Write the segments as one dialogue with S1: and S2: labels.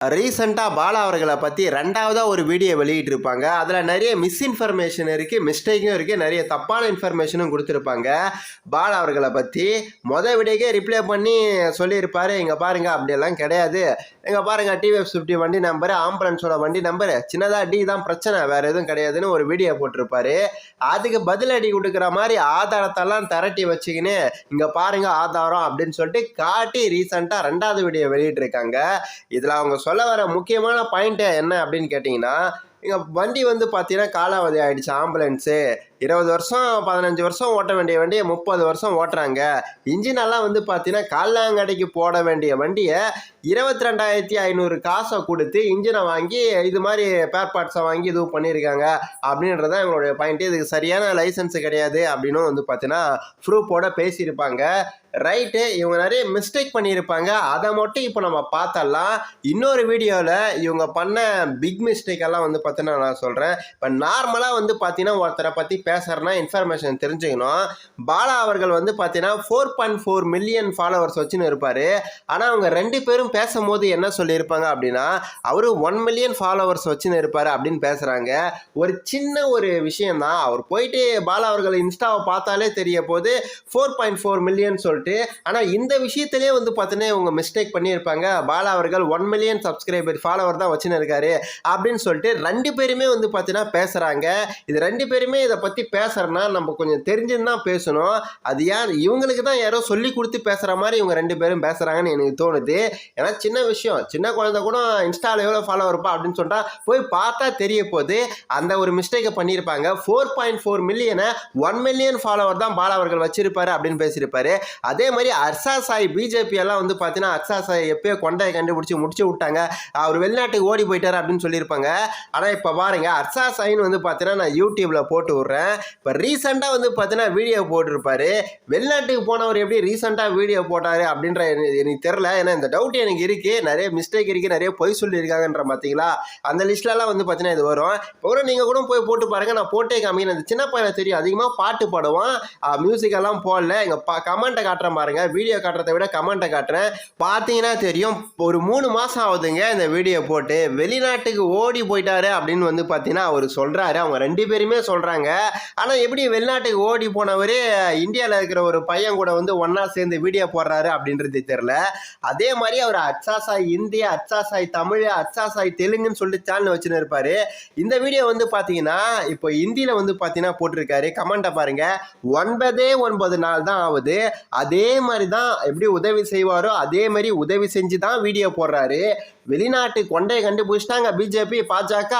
S1: ரீசெண்டாக பாலா அவர்களை பற்றி ரெண்டாவதாக ஒரு வீடியோ வெளியிட்டிருப்பாங்க. அதில் நிறைய மிஸ்இன்ஃபர்மேஷன் இருக்குது, மிஸ்டேக்கும் இருக்குது, நிறைய தப்பான இன்ஃபர்மேஷனும் கொடுத்துருப்பாங்க. பாலா அவர்களை பற்றி வீடியோக்கே ரிப்ளை பண்ணி சொல்லியிருப்பார், இங்கே பாருங்கள் அப்படியெல்லாம் கிடையாது, இங்கே பாருங்கள் TVS50 வண்டி நம்பரு, ஆம்புலன்ஸோட வண்டி நம்பரு, சின்னதாக டி தான் பிரச்சனை, வேறு எதுவும் கிடையாதுன்னு ஒரு வீடியோ போட்டிருப்பாரு. அதுக்கு பதிலடி கொடுக்குற மாதிரி ஆதாரத்தெல்லாம் திரட்டி வச்சுக்கின்னு இங்கே பாருங்கள் ஆதாரம் அப்படின்னு சொல்லிட்டு காட்டி ரீசெண்டாக ரெண்டாவது வீடியோ வெளியிட்டிருக்காங்க. இதில் அவங்க சொல்ல வர முக்கியமான பாயிண்ட் என்ன அப்படின்னு கேட்டிங்கன்னா, இங்கே வண்டி பார்த்தீங்கன்னா காலாவதி ஆகிடுச்சு. ஆம்புலன்ஸு 20 வருஷம் 15 வருஷம் ஓட்ட வேண்டிய வண்டியை 30 வருஷம் ஓட்டுறாங்க. இன்ஜினெல்லாம் பார்த்தீங்கன்னா காலாங்கடைக்கு போட வேண்டிய வண்டியை 22,500 காசை கொடுத்து இன்ஜினை வாங்கி இது மாதிரி பேர் பார்ட்ஸை வாங்கி இதுவும் பண்ணியிருக்காங்க அப்படின்றது தான் இவங்களுடைய பாயிண்ட்டு. இதுக்கு சரியான லைசன்ஸு கிடையாது அப்படின்னு பார்த்தீங்கன்னா ப்ரூஃபோட பேசியிருப்பாங்க. ரைட்டு, இவங்க நிறைய மிஸ்டேக் பண்ணியிருப்பாங்க. அதை மட்டும் இப்போ நம்ம பார்த்தலாம். இன்னொரு வீடியோவில் இவங்க பண்ண பிக் மிஸ்டேக் எல்லாம் பார்த்தீங்கன்னா நான் சொல்கிறேன். இப்போ நார்மலாக பார்த்தீங்கன்னா ஒருத்தரை பற்றி பேசுகிறேன்னா இன்ஃபர்மேஷன் தெரிஞ்சுக்கணும். பாலா அவர்கள் பார்த்தீங்கன்னா 4.4 மில்லியன் ஃபாலோவர்ஸ் வச்சுன்னு இருப்பார். ஆனால் அவங்க ரெண்டு பேரும் பேசும்போது என்ன சொல்லியிருப்பாங்க அப்படின்னா, அவர் 1 மில்லியன் ஃபாலோவர்ஸ் வச்சுன்னு இருப்பார் அப்படின்னு பேசுகிறாங்க. ஒரு சின்ன ஒரு விஷயந்தான். அவர் போயிட்டு பாலா அவர்கள் இன்ஸ்டாவை பார்த்தாலே தெரிய போது 4.4 மில்லியன் சொல்லிட்டு. ஆனால் இந்த விஷயத்திலே பார்த்தீங்கன்னா இவங்க மிஸ்டேக் பண்ணியிருப்பாங்க. பாலா அவர்கள் 1 மில்லியன் சப்ஸ்கிரைபர் ஃபாலோவர் தான் வச்சுன்னு இருக்காரு அப்படின்னு சொல்லிட்டு ரெண்டு பேருமே பார்த்தீங்கன்னா பேசுகிறாங்க. இது ரெண்டு பேருமே இதை பற்றி பேசுகிறேன்னா நம்ம கொஞ்சம் தெரிஞ்சுன்னு தான் பேசணும். அது ஏன் இவங்களுக்கு தான் யாரோ சொல்லி கொடுத்து பேசுகிற மாதிரி இவங்க ரெண்டு பேரும் பேசுகிறாங்கன்னு எனக்கு தோணுது. ஏன்னா சின்ன விஷயம், சின்ன குழந்தை கூட இன்ஸ்டாவில் எவ்வளோ ஃபாலோவர் இருப்பா அப்படின்னு சொல்லிட்டா போய் பார்த்தா தெரிய போது அந்த ஒரு மிஸ்டேக்கை பண்ணியிருப்பாங்க. 4.4 மில்லியனை 1 மில்லியன் ஃபாலோவர் தான் பாலா அவர்கள் வச்சிருப்பாரு அப்படின்னு பேசியிருப்பாரு. அதே மாதிரி அர்ஷா சாய் பிஜேபி எல்லாம் பார்த்தீங்கன்னா அர்ஷா சாய் எப்பயோ கொண்டையை கண்டுபிடிச்சி முடிச்சு விட்டாங்க, அவர் வெளிநாட்டுக்கு ஓடி போயிட்டார் அப்படின்னு சொல்லியிருப்பாங்க. ஆனால் இப்போ பாருங்க, அர்ஷா சாயின்னு பார்த்தீங்கன்னா நான் யூடியூப்ல போட்டு விட்றேன். இப்போ ரீசெண்டாக பார்த்தீங்கன்னா வீடியோ போட்டிருப்பாரு. வெளிநாட்டுக்கு போனவர் எப்படி ரீசெண்டாக வீடியோ போட்டாரு அப்படின்ற எனக்கு தெரில. ஏன்னா இந்த டவுட் எனக்கு இருக்கு, நிறைய மிஸ்டேக் இருக்கு, நிறைய பொய் சொல்லியிருக்காங்கன்ற பார்த்தீங்களா. அந்த லிஸ்ட்லலாம் பார்த்தீங்கன்னா இது வரும். இப்போ நீங்கள் கூட போய் போட்டு பாருங்க, நான் போட்டே காமிக்கிறேன். அந்த சின்ன பையனை தெரியும், அதிகமாக பாட்டு பாடுவான், மியூசிக் எல்லாம் போடல. இங்கே கமெண்ட்டை காட்டுறேன் பாருங்க, வீடியோ காட்டுறதை விட கமெண்ட்டை காட்டுறேன், பார்த்தீங்கன்னா தெரியும். ஒரு 3 மாதம் ஆகுதுங்க இந்த வீடியோ போட்டு. வெளிநாட்டுக்கு ஓடி போயிட்டாரு அப்படின்னு பார்த்தீங்கன்னா அவர் சொல்கிறாரு. அவங்க ரெண்டு பேருமே சொல்கிறாங்க. ஆனால் எப்படி வெளிநாட்டுக்கு ஓடி போனவர் இந்தியாவில் இருக்கிற ஒரு பையன் கூட ஒன்றா சேர்ந்து வீடியோ போடுறாரு அப்படின்றது தெரில. அதே மாதிரி அவர் அர்ஷா சாய் இந்தி, அர்ஷா சாய் தமிழ், அர்ஷா சாய் தெலுங்குன்னு சொல்லிட்டு சேனல் வச்சுன்னு இருப்பார். இந்த வீடியோ பார்த்தீங்கன்னா இப்போ இந்தியில் பார்த்தீங்கன்னா போட்டிருக்காரு. கமெண்ட்டை பாருங்க, 9 நாள் தான் ஆகுது. அதே மாதிரி தான் எப்படி உதவி செய்வாரோ அதே மாதிரி உதவி செஞ்சு தான் வீடியோ போடுறாரு. வெளிநாட்டு கொண்டையை கண்டுபிடிச்சிட்டாங்க பிஜேபி பாஜக.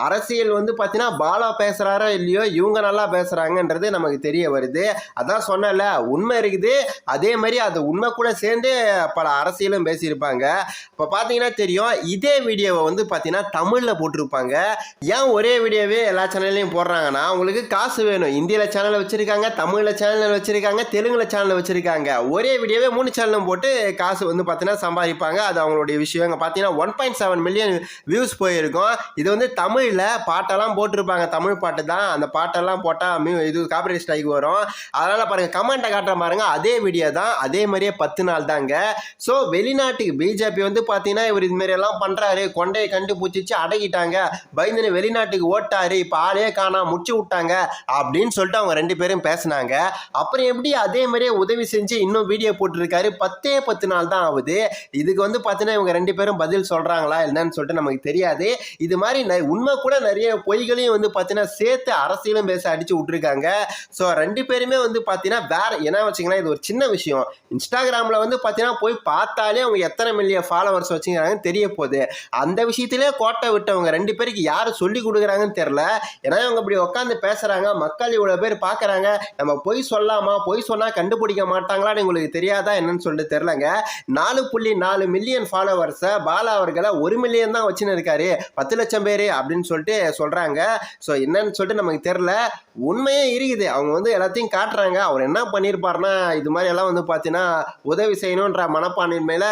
S1: அரசியல் பார்த்தீங்கன்னா பாலா பேசுகிறாரோ இல்லையோ இவங்க நல்லா பேசுகிறாங்கன்றது நமக்கு தெரிய வருது. அதான் சொன்னல, உண்மை இருக்குது, அதே மாதிரி அது உண்மை கூட சேர்ந்து பல அரசியலும் பேசியிருப்பாங்க. இப்போ பார்த்தீங்கன்னா தெரியும், இதே வீடியோவை பார்த்தீங்கன்னா தமிழில் போட்டிருப்பாங்க. ஏன் ஒரே வீடியோவே எல்லா சேனல்லையும் போடுறாங்கன்னா, அவங்களுக்கு காசு வேணும். இந்தியில் சேனல் வச்சுருக்காங்க, தமிழில் சேனல் வச்சுருக்காங்க, தெலுங்கில் சேனல் வச்சுருக்காங்க. ஒரே வீடியோவே 3 சேனலும் போட்டு காசு பார்த்தீங்கன்னா சம்பாதிப்பாங்க. அது அவங்களுடைய விஷயம். இங்கே பார்த்தீங்கன்னா 1.7 மில்லியன் வியூஸ் போயிருக்கும். இது தமிழில் பாட்டெல்லாம் போட்டிருப்பாங்க, தமிழ் பாட்டு தான். அந்த பாட்டெல்லாம் போட்டால் இது காப்பிரைட் ஸ்ட்ரைக் வரும். அதனால் பாருங்கள், கமெண்ட்டை காட்டுற பாருங்க, அதே வீடியோ தான், அதே மாதிரியே 10 நாள் தாங்க. ஸோ வெளிநாட்டுக்கு பிஜேபி பார்த்தீங்கன்னா இவர் இதுமாரி எல்லாம் பண்ணுறாரு, கொண்டையை கண்டுபிடிச்சி அடக்கிட்டாங்க, பயந்துன்னு வெளிநாட்டுக்கு ஓட்டாரு, இப்போ ஆளே காணா முடிச்சு விட்டாங்க அப்படின்னு சொல்லிட்டு அவங்க ரெண்டு பேரும் பேசினாங்க. அப்புறம் எப்படி அதே மாதிரியே உதவி செஞ்சு இன்னும் வீடியோ போட்டுருக்காரு. 10 நாள் தான் ஆகுது. இதுக்கு பார்த்தீங்கன்னா இவங்க ரெண்டு பேரும் பதில் சொல்கிறாங்களா என்னன்னு சொல்லிட்டு நமக்கு தெரியாது. இது மாதிரி உண்மை கூட நிறைய பொய்களையும் பார்த்தீங்கன்னா சேர்த்து அரசியலும் பேச அடிச்சு விட்டுருக்காங்க. ஸோ ரெண்டு பேருமே பார்த்தீங்கன்னா வேற என்ன வச்சுங்கன்னா, இது ஒரு சின்ன விஷயம். இன்ஸ்டாகிராமில் பார்த்தீங்கன்னா போய் பார்த்தாலே அவங்க எத்தனை மில்லியன் ஃபாலோவர்ஸ் வச்சுக்கிறாங்கன்னு தெரிய போகுது. அந்த விஷயத்திலே கோட்டை விட்டவங்க ரெண்டு பேருக்கு யார் சொல்லி கொடுக்குறாங்கன்னு தெரில. ஏன்னா அவங்க இப்படி உட்காந்து பேசுகிறாங்க, மக்கள் இவ்வளோ பேர் பார்க்குறாங்க, நம்ம பொய் சொல்லாமா, பொய் சொன்னால் கண்டுபிடிக்க மாட்டாங்களான்னு உங்களுக்கு தெரியாதா என்னன்னு சொல்லிட்டு தெரிலங்க. 4.4 மில்லியன் ஃபாலோவர்ஸை பாலா அவர்களை 1 மில்லியன் தான் வச்சுன்னு இருக்காரு, 10 லட்சம் பேர் அப்படின்னு சொல்லிட்டு சொல்கிறாங்க. ஸோ என்னன்னு சொல்லிட்டு நமக்கு தெரில. உண்மையே இருக்குது, அவங்க எல்லாத்தையும் காட்டுறாங்க. அவர் என்ன பண்ணியிருப்பாருன்னா, இது மாதிரி எல்லாம் பார்த்தீங்கன்னா உதவி செய்யணுன்ற மனப்பான்மையில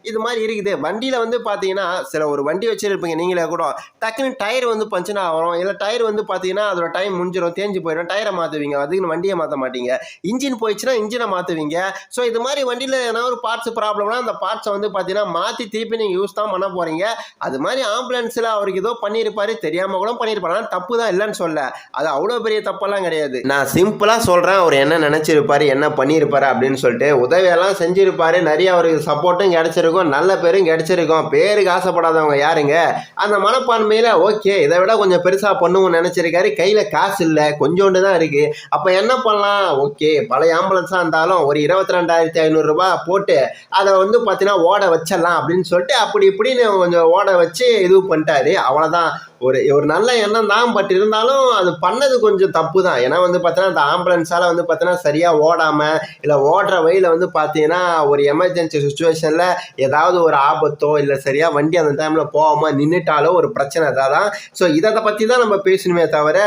S1: இது மாதிரி இருக்குது. வண்டியில் பார்த்தீங்கன்னா சில ஒரு வண்டி வச்சுருப்பீங்க நீங்களே கூட, டக்குன்னு டயர் பஞ்சுனா ஆகும், இல்லை டயர் பார்த்தீங்கன்னா அதோட டைம் முடிஞ்சிடும், தேஞ்சு போயிடும், டயரை மாற்றுவீங்க, அதுக்குன்னு வண்டியை மாற்ற மாட்டீங்க. இன்ஜின் போயிடுச்சுன்னா இன்ஜினை மாற்றுவீங்க. ஸோ இது மாதிரி வண்டியில் ஏன்னா ஒரு பார்ட்ஸ் ப்ராப்ளம்னா அந்த பார்ட்ஸை பார்த்தீங்கன்னா மாற்றி திருப்பி நீங்கள் யூஸ் தான் பண்ண போகிறீங்க. அது மாதிரி ஆம்புலன்ஸில் அவருக்கு ஏதோ பண்ணியிருப்பாரு, தெரியாமல் கூட பண்ணியிருப்பாரு. ஆனால் தப்பு தான் இல்லைன்னு சொல்ல, அது அவ்வளோ பெரிய தப்பெல்லாம் கிடையாது. நான் சிம்பிளாக சொல்கிறேன், அவர் என்ன நினச்சிருப்பாரு, என்ன பண்ணியிருப்பாரு அப்படின்னு சொல்லிட்டு. உதவியெல்லாம் செஞ்சிருப்பாரு, நிறைய அவருக்கு சப்போர்ட்டும் கிடைச்சிருக்கும், நல்ல பேரும் கிடைச்சிருக்கும். பேருக்கு ஆசைப்படாதவங்க யாருங்க? அந்த மனப்பான்மையில் ஓகே இதை விட கொஞ்சம் பெருசாக பண்ணுவோம்னு நினச்சிருக்காரு. கையில் காசு இல்லை, கொஞ்சோண்டு தான் இருக்குது. அப்போ என்ன பண்ணலாம்? ஓகே பழைய ஆம்புலன்ஸாக இருந்தாலும் ஒரு 22,500 ரூபாய் போட்டு அதை வந்து பார்த்தீங்கன்னா ஓட வச்சிடலாம் அப்படின்னு சொல்லிட்டு அப்படி இப்படின்னு கொஞ்சம் ஓட வச்சு இது பண்ணிட்டாரு. அவ்வளோதான். ஒரு நல்ல எண்ணம் தான், பட் இருந்தாலும் அது பண்ணது கொஞ்சம் தப்பு தான். ஏன்னா வந்து பார்த்தீங்கன்னா அந்த ஆம்புலன்ஸால் வந்து பார்த்தீங்கன்னா சரியாக ஓடாமல் இல்லை ஓடுற வழியில் வந்து பார்த்தீங்கன்னா ஒரு எமர்ஜென்சி சுச்சுவேஷனில் ஏதாவது ஒரு ஆபத்தோ இல்லை சரியாக வண்டி அந்த டைமில் போகாமல் நின்றுட்டாலோ ஒரு பிரச்சனை தான். ஸோ இதை பற்றி தான் நம்ம பேசணுமே தவிர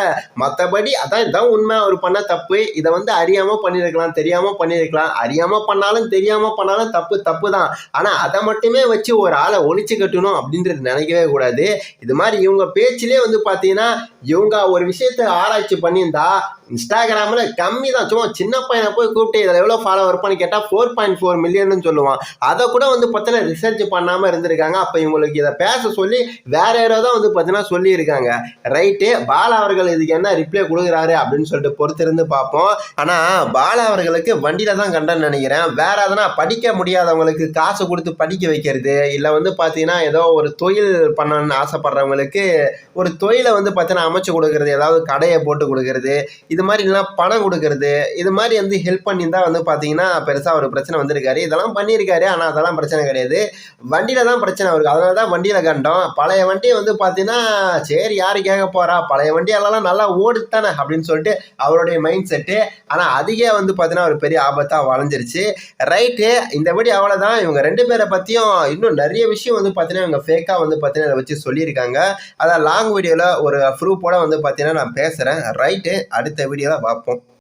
S1: மற்றபடி இதான் உண்மை. அவர் பண்ண தப்பு. இதை வந்து அறியாமல் பண்ணியிருக்கலாம், தெரியாமல் பண்ணியிருக்கலாம். அறியாமல் பண்ணாலும் தெரியாமல் பண்ணாலும் தப்பு தான். ஆனால் அதை மட்டுமே வச்சு ஒரு ஆளை ஒழிச்சு கட்டணும் அப்படின்றது நினைக்கவே கூடாது. இது மாதிரி இவங்க பேச்சிலே வந்து பார்த்தீங்கன்னா இவங்க ஒரு விஷயத்தை ஆராய்ச்சி பண்ணியிருந்தா இன்ஸ்டாகிராமில் கம்மி தான், சும்மா சின்ன பையனை போய் கூப்பிட்டு இதில் எவ்வளோ ஃபாலோவர் பண்ணி கேட்டால் 4.4 மில்லியன் சொல்லுவான். அதை கூட வந்து பார்த்தீங்கன்னா ரிசர்ச் பண்ணாமல் இருந்திருக்காங்க. அப்போ இவங்களுக்கு இதை பேச சொல்லி வேற யாரோ தான் வந்து பார்த்தீங்கன்னா சொல்லியிருக்காங்க. ரைட்டு, பாலா அவர்கள் இதுக்கு என்ன ரிப்ளை கொடுக்குறாரு அப்படின்னு சொல்லிட்டு பொறுத்திருந்து பார்ப்போம். ஆனால் பாலா அவர்களுக்கு வண்டியில் தான் கண்டன்னு நினைக்கிறேன். வேற எதனா படிக்க முடியாதவங்களுக்கு காசு கொடுத்து படிக்க வைக்கிறது, இல்லை வந்து பார்த்தீங்கன்னா ஏதோ ஒரு தொழில் பண்ணணும்னு ஆசைப்படுறவங்களுக்கு ஒரு தொழிலை வந்து பார்த்தீங்கன்னா அமைச்சு கொடுக்கறது, ஏதாவது கடையை போட்டு கொடுக்கறது, இது மாதிரி இல்லைனா பணம் கொடுக்கறது, இது மாதிரி வந்து ஹெல்ப் பண்ணியிருந்தா வந்து பார்த்தீங்கன்னா பெருசாக ஒரு பிரச்சனை வந்திருக்காரு. இதெல்லாம் பண்ணியிருக்காரு. ஆனால் அதெல்லாம் பிரச்சனை கிடையாது, வண்டியில் தான் பிரச்சனை அவருக்கு. அதனால தான் வண்டியில் கண்டோம். பழைய வண்டியை வந்து பார்த்தீங்கன்னா சரி யார் கேட்க போகிறா, பழைய வண்டியெல்லாம் நல்லா ஓடுத்தானே அப்படின்னு சொல்லிட்டு அவருடைய மைண்ட் செட்டு. ஆனால் அதிகே வந்து பார்த்தீங்கன்னா ஒரு பெரிய ஆபத்தாக வளைஞ்சிருச்சு. ரைட்டு, இந்தபடி அவ்வளோதான். இவங்க 2 பேரை பற்றியும் இன்னும் நிறைய விஷயம் வந்து பார்த்தீங்கன்னா இவங்க ஃபேக்காக வந்து பார்த்தீங்கன்னா இதை வச்சு சொல்லியிருக்காங்க. அதான் லாங் வீடியோவில் ஒரு ப்ரூஃபோட வந்து பார்த்தீங்கன்னா நான் பேசுகிறேன். ரைட்டு, அடுத்த வீடியோவில் பார்ப்போம்.